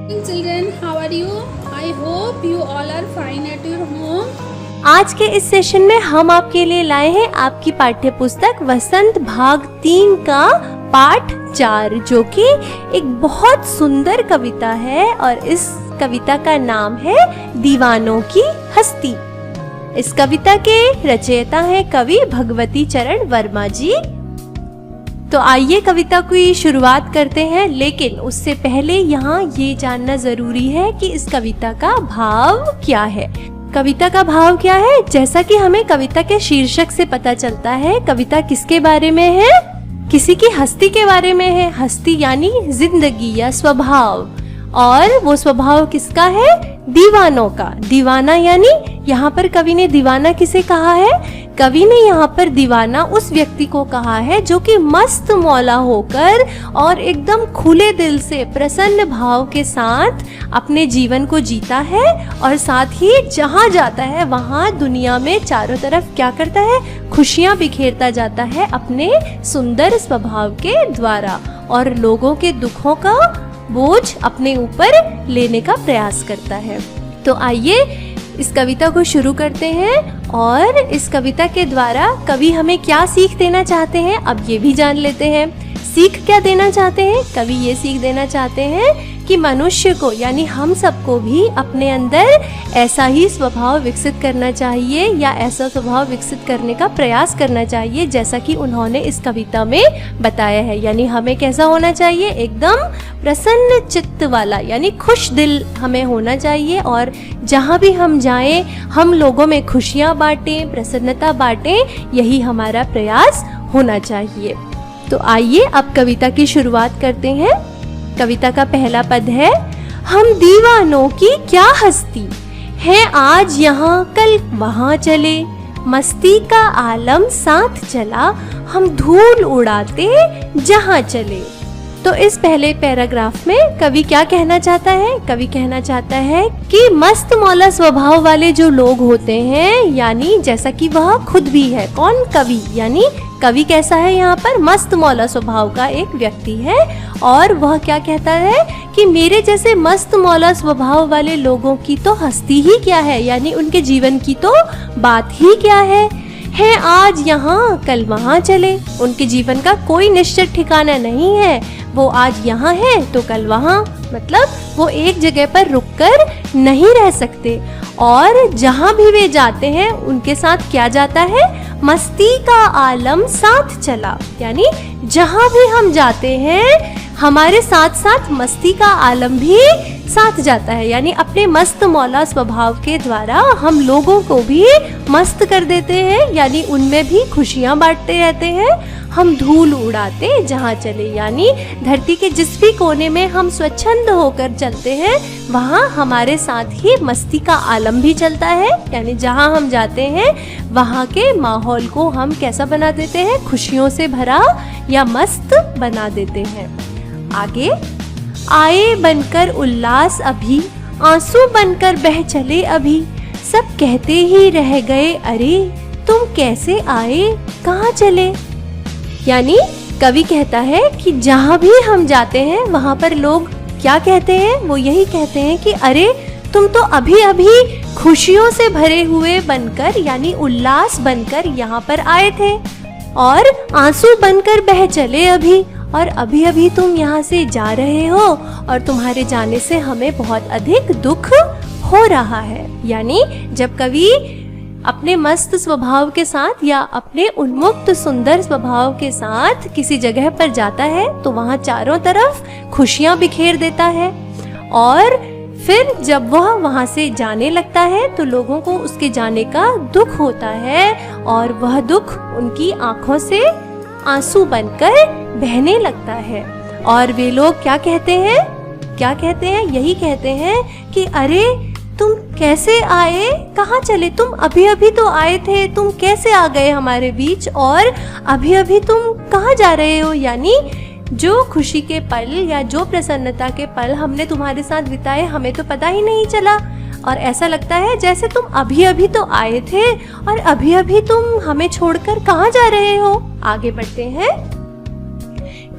Children, how are you? I hope you all are fine at your home. आज के इस session में हम आपके लिए लाए हैं आपकी पाठ्य पुस्तक वसंत भाग 3 का पाठ 4, जो कि एक बहुत सुंदर कविता है और इस कविता का नाम है दीवानों की हस्ती। इस कविता के रचयिता हैं कवि भगवती चरण वर्मा जी। तो आइए कविता की शुरुआत करते हैं, लेकिन उससे पहले यहाँ ये जानना जरूरी है कि इस कविता का भाव क्या है। कविता का भाव क्या है? जैसा कि हमें कविता के शीर्षक से पता चलता है, कविता किसके बारे में है? किसी की हस्ती के बारे में है। हस्ती यानी जिंदगी या स्वभाव, और वो स्वभाव किसका है? दीवानों का। दीवाना यानी यहाँ पर कवि ने दीवाना किसे कहा है? कवि ने यहाँ पर दीवाना उस व्यक्ति को कहा है जो कि मस्त मौला होकर और एकदम खुले दिल से प्रसन्न भाव के साथ अपने जीवन को जीता है, और साथ ही जहाँ जाता है वहाँ दुनिया में चारों तरफ क्या करता है? खुशियाँ बिखेरता जाता है अपने सुंदर स्वभाव के द्वारा, और लोगों के दुखों का बोझ अपने ऊपर लेने का प्रयास करता है। तो आइए इस कविता को शुरू करते हैं, और इस कविता के द्वारा कवि हमें क्या सीख देना चाहते हैं अब ये भी जान लेते हैं। सीख क्या देना चाहते हैं? कवि ये सीख देना चाहते हैं कि मनुष्य को यानी हम सबको भी अपने अंदर ऐसा ही स्वभाव विकसित करना चाहिए, या ऐसा स्वभाव विकसित करने का प्रयास करना चाहिए जैसा कि उन्होंने इस कविता में बताया है। यानी हमें कैसा होना चाहिए? एकदम प्रसन्न चित्त वाला, यानी खुश दिल हमें होना चाहिए, और जहाँ भी हम जाएं हम लोगों में खुशियाँ बांटें, प्रसन्नता बांटें, यही हमारा प्रयास होना चाहिए। तो आइए अब कविता की शुरुआत करते हैं। कविता का पहला पद है, हम दीवानों की क्या हस्ती है, आज यहाँ कल वहाँ चले, मस्ती का आलम साथ चला, हम धूल उड़ाते जहाँ चले। तो इस पहले पैराग्राफ में कवि क्या कहना चाहता है? कवि कहना चाहता है कि मस्त मौला स्वभाव वाले जो लोग होते हैं, यानी जैसा कि वह खुद भी है। कौन? कवि। यानी कवि कैसा है? यहाँ पर मस्त मौला स्वभाव का एक व्यक्ति है, और वह क्या कहता है कि मेरे जैसे मस्त मौला स्वभाव वाले लोगों की तो हस्ती ही क्या है, यानी उनके जीवन की तो बात ही क्या है आज यहाँ कल वहाँ चले। उनके जीवन का कोई निश्चित ठिकाना नहीं है, वो आज यहाँ है तो कल वहाँ, मतलब वो एक जगह पर रुककर नहीं रह सकते, और जहाँ भी वे जाते हैं उनके साथ क्या जाता है? मस्ती का आलम साथ चला। यानी जहाँ भी हम जाते हैं हमारे साथ साथ मस्ती का आलम भी साथ जाता है, यानी अपने मस्त मौला स्वभाव के द्वारा हम लोगों को भी मस्त कर देते हैं, यानी उनमें भी खुशियाँ बांटते रहते हैं। हम धूल उड़ाते जहाँ चले, यानी धरती के जिस भी कोने में हम स्वच्छंद होकर चलते हैं वहाँ हमारे साथ ही मस्ती का आलम भी चलता है, यानी जहाँ हम जाते हैं वहाँ के माहौल को हम कैसा बना देते हैं? खुशियों से भरा या मस्त बना देते हैं। आगे, आए बनकर उल्लास अभी, आंसू बनकर बह चले अभी, सब कहते ही रह गए अरे तुम कैसे आए कहाँ चले। यानी कवि कहता है कि जहाँ भी हम जाते हैं वहाँ पर लोग क्या कहते हैं? वो यही कहते हैं कि अरे तुम तो अभी अभी खुशियों से भरे हुए बनकर, यानी उल्लास बनकर यहाँ पर आए थे, और आंसू बनकर बह चले अभी, और अभी अभी तुम यहाँ से जा रहे हो, और तुम्हारे जाने से हमें बहुत अधिक दुख हो रहा है। यानी जब कवि अपने मस्त स्वभाव के साथ या अपने उन्मुक्त सुंदर स्वभाव के साथ किसी जगह पर जाता है तो वहाँ चारों तरफ खुशियाँ बिखेर देता है, और फिर जब वह वहाँ से जाने लगता है तो लोगों को उसके जाने का दुख होता है, और वह दुख उनकी आंखों से आंसू बनकर बहने लगता है, और वे लोग क्या कहते हैं? क्या कहते हैं? यही कहते हैं कि अरे तुम कैसे आए कहाँ चले, तुम अभी अभी तो आए थे, तुम कैसे आ गए हमारे बीच, और अभी अभी तुम कहाँ जा रहे हो। यानी जो खुशी के पल या जो प्रसन्नता के पल हमने तुम्हारे साथ बिताए हमें तो पता ही नहीं चला, और ऐसा लगता है जैसे तुम अभी अभी तो आए थे और अभी अभी तुम हमें छोड़कर कहाँ जा रहे हो। आगे बढ़ते हैं।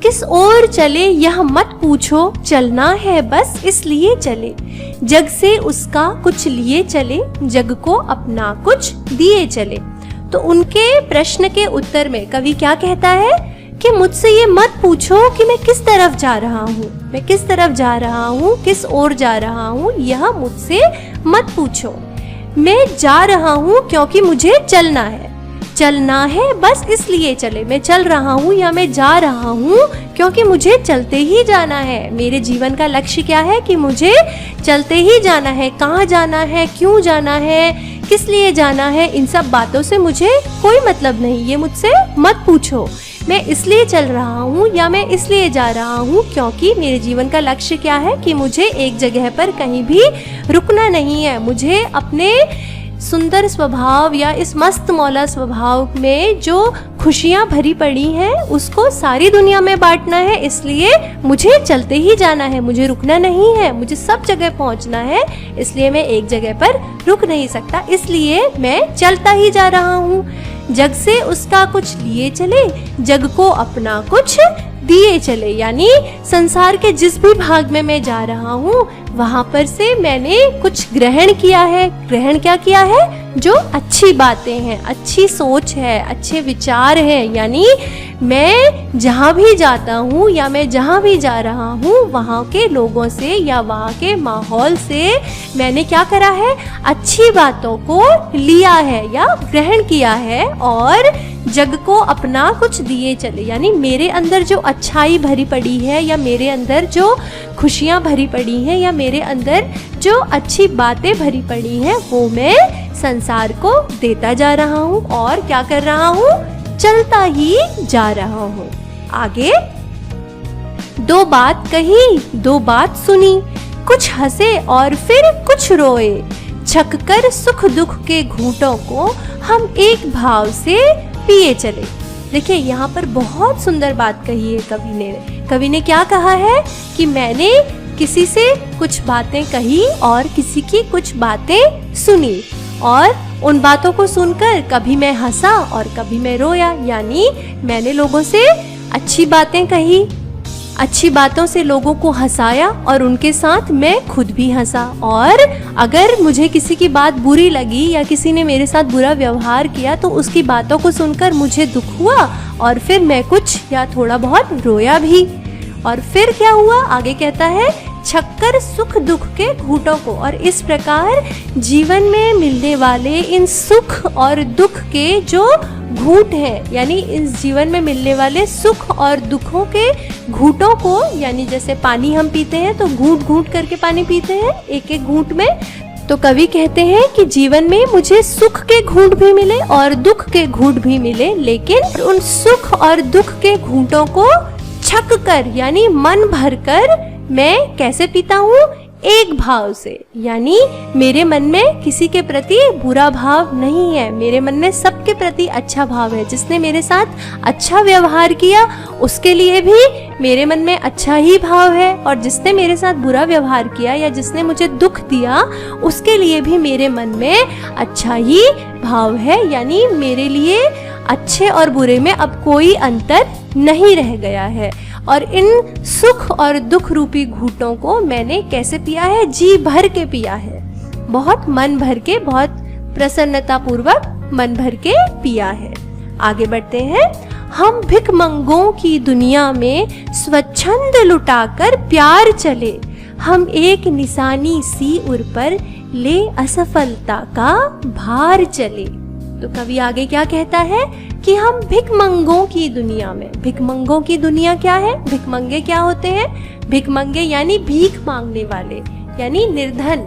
किस ओर चले यह मत पूछो, चलना है बस इसलिए चले। जग से उसका कुछ लिए चले, जग को अपना कुछ दिए चले। तो उनके प्रश्न के उत्तर में कवि क्या कहता है कि मुझसे ये मत पूछो कि मैं किस तरफ जा रहा हूँ, मैं किस तरफ जा रहा हूँ, किस ओर जा रहा हूँ, यह मुझसे मत पूछो। मैं जा रहा हूँ क्योंकि मुझे चलना है, चलना है बस इसलिए चले। मैं चल रहा हूँ या मैं जा रहा हूँ क्योंकि मुझे चलते ही जाना है। मेरे जीवन का लक्ष्य क्या है कि मुझे चलते ही जाना है। कहाँ जाना है, क्यों जाना है, किस लिए जाना है, इन सब बातों से मुझे कोई मतलब नहीं, ये मुझसे मत पूछो। मैं इसलिए चल रहा हूँ या मैं इसलिए जा रहा हूँ क्योंकि मेरे जीवन का लक्ष्य क्या है कि मुझे एक जगह पर कहीं भी रुकना नहीं है। मुझे अपने सुंदर स्वभाव या इस मस्त मौला स्वभाव में जो खुशियाँ भरी पड़ी हैं उसको सारी दुनिया में बांटना है। इसलिए मुझे चलते ही जाना है, मुझे रुकना नहीं है, मुझे सब जगह पहुंचना है। इसलिए मैं एक जगह पर रुक नहीं सकता, इसलिए मैं चलता ही जा रहा हूँ। जग से उसका कुछ लिए चले, जग को अपना कुछ दिए चले। यानी संसार के जिस भी भाग में मैं जा रहा हूँ वहां पर से मैंने कुछ ग्रहण किया है। ग्रहण क्या किया है? जो अच्छी बातें हैं, अच्छी सोच है, अच्छे विचार हैं। यानी मैं जहाँ भी जाता हूँ या मैं जहाँ भी जा रहा हूँ वहाँ के लोगों से या वहाँ के माहौल से मैंने क्या करा है? अच्छी बातों को लिया है या ग्रहण किया है और जग को अपना कुछ दिए चले। यानी मेरे अंदर जो अच्छाई भरी पड़ी है या मेरे अंदर जो खुशियाँ भरी पड़ी हैं या मेरे अंदर जो अच्छी बातें भरी पड़ी हैं वो मैं संसार को देता जा रहा हूँ और क्या कर रहा हूँ? चलता ही जा रहा हूँ। आगे, दो बात कही, दो बात सुनी, कुछ हंसे और फिर कुछ रोए, छक कर सुख दुख के घूंटों को हम एक भाव से पिए चले। देखिए यहाँ पर बहुत सुंदर बात कही है कवि ने। कवि ने क्या कहा है कि मैंने किसी से कुछ बातें कही और किसी की कुछ बातें सुनी और उन बातों को सुनकर कभी मैं हंसा और कभी मैं रोया। यानी मैंने लोगों से अच्छी बातें कही, अच्छी बातों से लोगों को हंसाया और उनके साथ मैं खुद भी हंसा। और अगर मुझे किसी की बात बुरी लगी या किसी ने मेरे साथ बुरा व्यवहार किया तो उसकी बातों को सुनकर मुझे दुख हुआ और फिर मैं कुछ या थोड़ा बहुत रोया भी। और फिर क्या हुआ? आगे कहता है छक्कर सुख दुख के घूंटों को। और इस प्रकार जीवन में मिलने वाले इन सुख और दुख के जो घूंट हैं, यानी इस जीवन में मिलने वाले सुख और दुखों के घूंटों को, यानी जैसे पानी हम पीते हैं तो घूंट घूंट करके पानी पीते हैं एक एक घूंट में, तो कवि कहते हैं कि जीवन में मुझे सुख के घूंट भी मिले और दुख के घूंट भी मिले, लेकिन उन सुख और दुख के घूंटों को छक कर यानी मन भर कर मैं कैसे पीता हूँ? एक भाव से। यानी मेरे मन में किसी के प्रति बुरा भाव नहीं है, मेरे मन में सबके प्रति अच्छा भाव है। जिसने मेरे साथ अच्छा व्यवहार किया उसके लिए भी मेरे मन में अच्छा ही भाव है और जिसने मेरे साथ बुरा व्यवहार किया या जिसने मुझे दुख दिया उसके लिए भी मेरे मन में अच्छा ही भाव है। यानी मेरे लिए अच्छे और बुरे में अब कोई अंतर नहीं रह गया है। और इन सुख और दुख रूपी घूंटों को मैंने कैसे पिया है? जी भर के पिया है, बहुत मन भर के, बहुत प्रसन्नता पूर्वक मन भर के पिया है। आगे बढ़ते हैं। हम भिखमंगों की दुनिया में स्वच्छंद लुटाकर प्यार चले, हम एक निशानी सी उर पर ले असफलता का भार चले। तो कवि आगे क्या कहता है कि हम भिखमंगों की दुनिया में, भिखमंगों की दुनिया क्या है? भिखमंगे क्या होते हैं? भिखमंगे यानी भीख मांगने वाले, यानी निर्धन,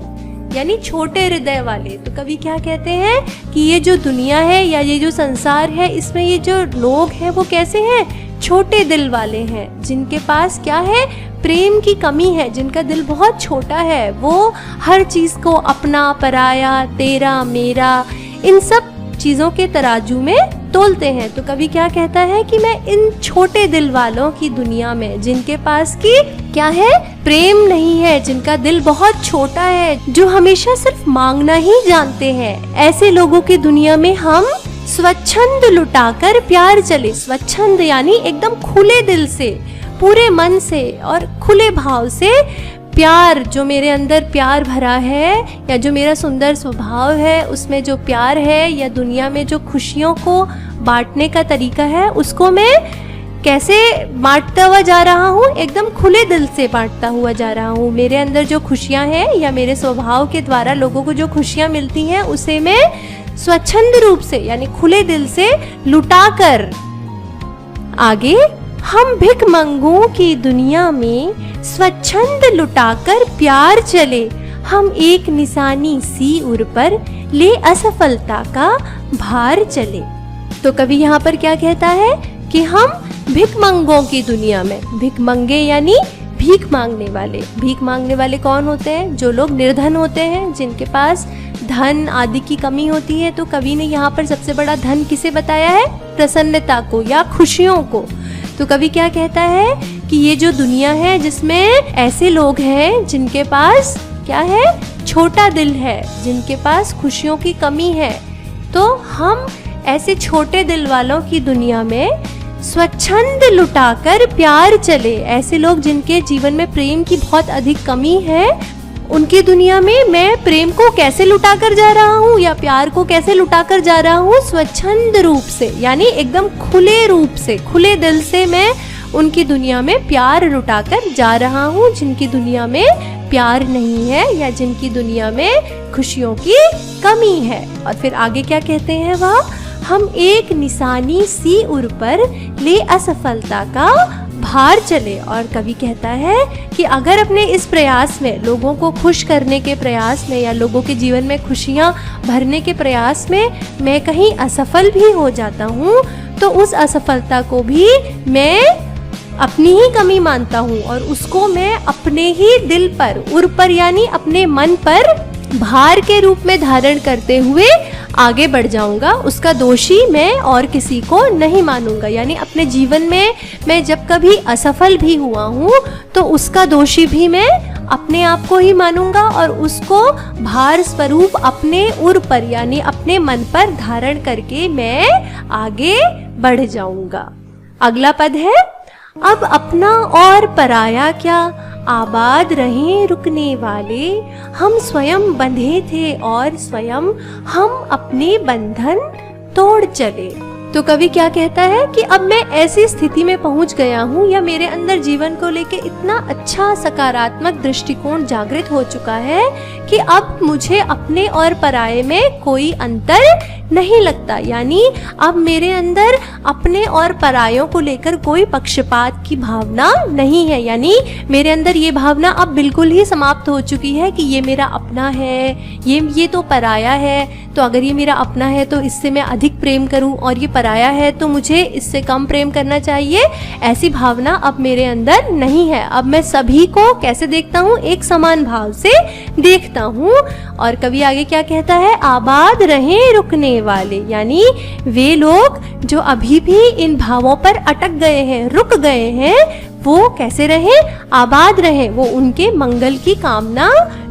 यानी छोटे हृदय वाले। तो कवि क्या कहते हैं कि ये जो दुनिया है या ये जो संसार है इसमें ये जो लोग हैं वो कैसे हैं? छोटे दिल वाले हैं, जिनके पास क्या है? प्रेम की कमी है, जिनका दिल बहुत छोटा है। वो हर चीज को अपना, पराया, तेरा, मेरा, इन सब चीजों के तराजू में तोलते हैं। तो कवि क्या कहता है कि मैं इन छोटे दिल वालों की दुनिया में, जिनके पास की क्या है? प्रेम नहीं है, जिनका दिल बहुत छोटा है, जो हमेशा सिर्फ मांगना ही जानते हैं, ऐसे लोगों की दुनिया में हम स्वच्छंद लुटाकर प्यार चले। स्वच्छंद यानी एकदम खुले दिल से, पूरे मन से और खुले भाव से प्यार, जो मेरे अंदर प्यार भरा है या जो मेरा सुंदर स्वभाव है उसमें जो प्यार है, या दुनिया में जो खुशियों को बांटने का तरीका है, उसको मैं कैसे बांटता हुआ जा रहा हूँ, एकदम खुले दिल से बांटता हुआ जा रहा हूँ। मेरे अंदर जो खुशियाँ हैं या मेरे स्वभाव के द्वारा लोगों को जो खुशियाँ मिलती हैं उसे मैं स्वच्छंद रूप से यानी खुले दिल से लुटाकर आगे हम भिखमंगों की दुनिया में स्वच्छंद लुटाकर प्यार चले, हम एक निशानी सी उर पर ले असफलता का भार चले। तो कवि यहाँ पर क्या कहता है कि हम भिखमंगों की दुनिया में, भिखमंगे यानी भीख मांगने वाले। भीख मांगने वाले कौन होते हैं? जो लोग निर्धन होते हैं, जिनके पास धन आदि की कमी होती है। तो कवि ने यहाँ पर सबसे बड़ा धन किसे बताया है? प्रसन्नता को या खुशियों को। तो कवि क्या कहता है कि ये जो दुनिया है जिसमें ऐसे लोग हैं जिनके पास क्या है? छोटा दिल है, जिनके पास खुशियों की कमी है। तो हम ऐसे छोटे दिल वालों की दुनिया में स्वच्छंद लुटाकर प्यार चले। ऐसे लोग जिनके जीवन में प्रेम की बहुत अधिक कमी है, उनकी दुनिया में मैं प्रेम को कैसे लुटाकर जा रहा हूँ या प्यार को कैसे लुटाकर जा रहा हूँ? स्वच्छंद रूप से यानी एकदम खुले रूप से, खुले दिल से मैं उनकी दुनिया में प्यार लुटाकर जा रहा हूँ, जिनकी दुनिया में प्यार नहीं है या जिनकी दुनिया में खुशियों की कमी है। और फिर आगे क्या कहते हैं वह? हम एक निशानी सी उर पर ले असफलता का भार चले। और कवि कहता है कि अगर अपने इस प्रयास में, लोगों को खुश करने के प्रयास में या लोगों के जीवन में खुशियाँ भरने के प्रयास में मैं कहीं असफल भी हो जाता हूँ, तो उस असफलता को भी मैं अपनी ही कमी मानता हूँ और उसको मैं अपने ही दिल पर, उर पर यानी अपने मन पर भार के रूप में धारण करते हुए आगे बढ़ जाऊंगा। उसका दोषी मैं और किसी को नहीं मानूंगा। यानी अपने जीवन में मैं जब कभी असफल भी हुआ हूँ तो उसका दोषी भी मैं अपने आप को ही मानूंगा और उसको भार स्वरूप अपने उर पर यानी अपने मन पर धारण करके मैं आगे बढ़ जाऊंगा। अगला पद है, अब अपना और पराया क्या, आबाद रहे रुकने वाले, हम स्वयं बंधे थे और स्वयं हम अपने बंधन तोड़ चले। तो कवि क्या कहता है कि अब मैं ऐसी स्थिति में पहुंच गया हूं या मेरे अंदर जीवन को लेके इतना अच्छा सकारात्मक दृष्टिकोण जागृत हो चुका है कि अब मुझे अपने और पराये में कोई अंतर नहीं लगता। यानी अब मेरे अंदर अपने और परायों को लेकर कोई पक्षपात की भावना नहीं है। यानी मेरे अंदर ये भावना अब बिल्कुल ही समाप्त हो चुकी है कि ये मेरा अपना है, ये तो पराया है। तो अगर ये मेरा अपना है तो इससे मैं अधिक प्रेम करूं और ये पराया है तो मुझे इससे कम प्रेम करना चाहिए, ऐसी भावना अब मेरे अंदर नहीं है। अब मैं सभी को कैसे देखता हूँ? एक समान भाव से देखता हूँ। और कवि आगे क्या कहता है? आबाद रहे रुकने वाले, यानी वे लोग जो अभी भी इन भावों पर अटक गए हैं, रुक गए हैं, वो कैसे रहे? आबाद रहे। वो उनके मंगल की कामना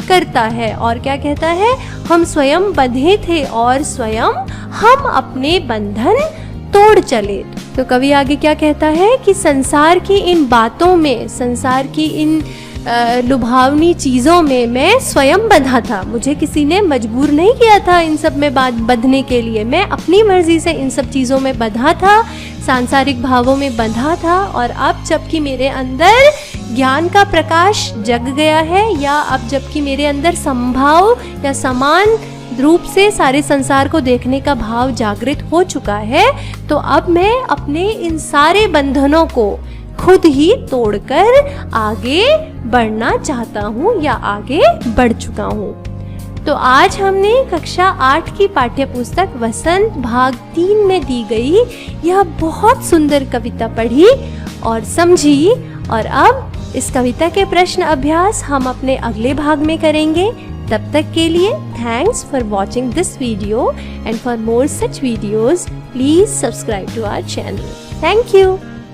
करता है। और क्या कहता है? हम स्वयं बंधे थे और स्वयं हम अपने बंधन तोड़ चले। तो कवि आगे क्या कहता है कि संसार की इन बातों में, संसार की इन लुभावनी चीज़ों में मैं स्वयं बंधा था। मुझे किसी ने मजबूर नहीं किया था इन सब में बंधने के लिए। मैं अपनी मर्जी से इन सब चीज़ों में बंधा था, सांसारिक भावों में बंधा था। और अब जबकि मेरे अंदर ज्ञान का प्रकाश जग गया है या अब जबकि मेरे अंदर समभाव या समान रूप से सारे संसार को देखने का भाव जागृत हो चुका है, तो अब मैं अपने इन सारे बंधनों को खुद ही तोड़कर आगे बढ़ना चाहता हूँ या आगे बढ़ चुका हूँ। तो आज हमने कक्षा 8 की पाठ्य पुस्तक वसंत भाग 3 में दी गई यह बहुत सुंदर कविता पढ़ी और समझी। और अब इस कविता के प्रश्न अभ्यास हम अपने अगले भाग में करेंगे। तब तक के लिए thanks for watching this video and for more such videos please subscribe to our channel. Thank you.